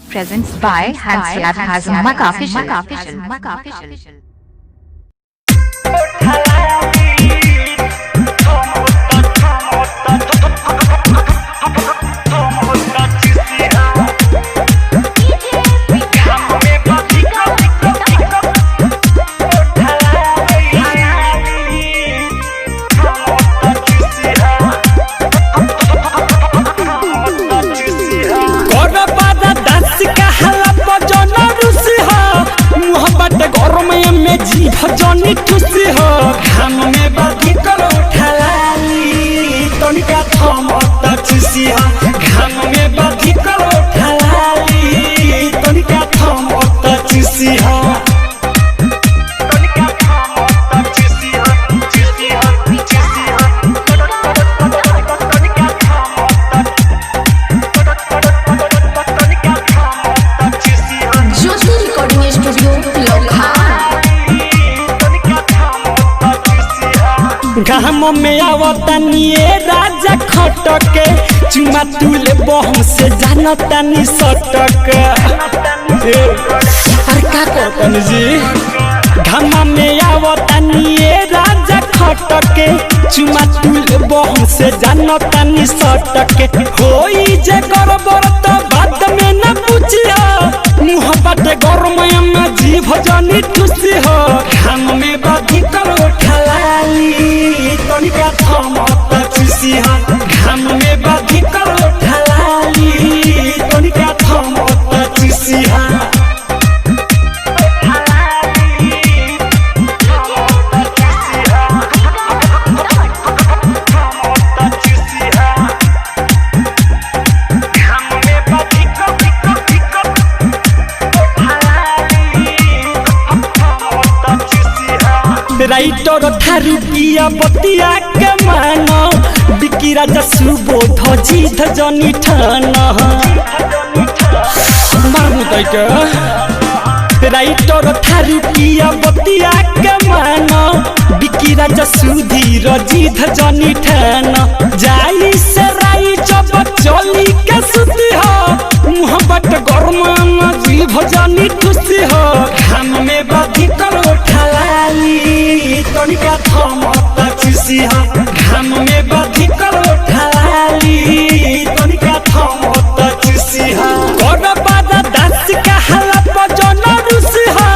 presents by Hansyad Hazam Maka Official. भजनी खुशी हो घाम में बाकी करो ठलाली तनिका थमता खुशी हो घाम में बाकी करो ठलाली तनिका थमता खुशी हो घाम में आवतानिए राजा खटके चुमा तुले बहम से जानतानी सटक अरे का कहतन जी घाम में आवतानिए राजा खटके चुमा तुले बहम से जानतानी सटक होई जे गड़बड़ तो बात में न पूछिया मुँह बाटे गरम में जी भजनी खुशी हो घाम में बाधी करो ठलाली तनिका थमता खुशी हो घाम में बाधी करो ठलाली तनिका थमता खुशी हो राइटर थारू पिया बतिया के मानो बिकी राजा सुबोध जीत जनी ठान मारू के राइटर थारू पिया बतिया के मानो बिकी राजा सुधीर जीत जनी ठान जाई से राई जब चली के सुती हो मुँह बट गरम जी भजनी खुशी हो घाम में बाधी करो ठलाली तनिका थमता खुशी हो घाम में बाधी करो ठलाली तनिका थमता खुशी हो गोड़ बादा दास का हला भजन रुसी हो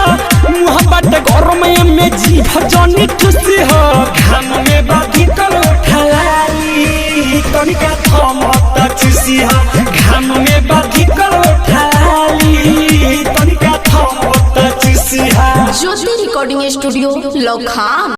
मुँह बट गरम में जी भजनी खुशी हो घाम में बाधी करो ठलाली तनिका थमता खुशी हो घाम में बाधी करो ठलाली तनिका थमता खुशी हो ज्योति रिकॉर्डिंग स्टूडियो लखाम।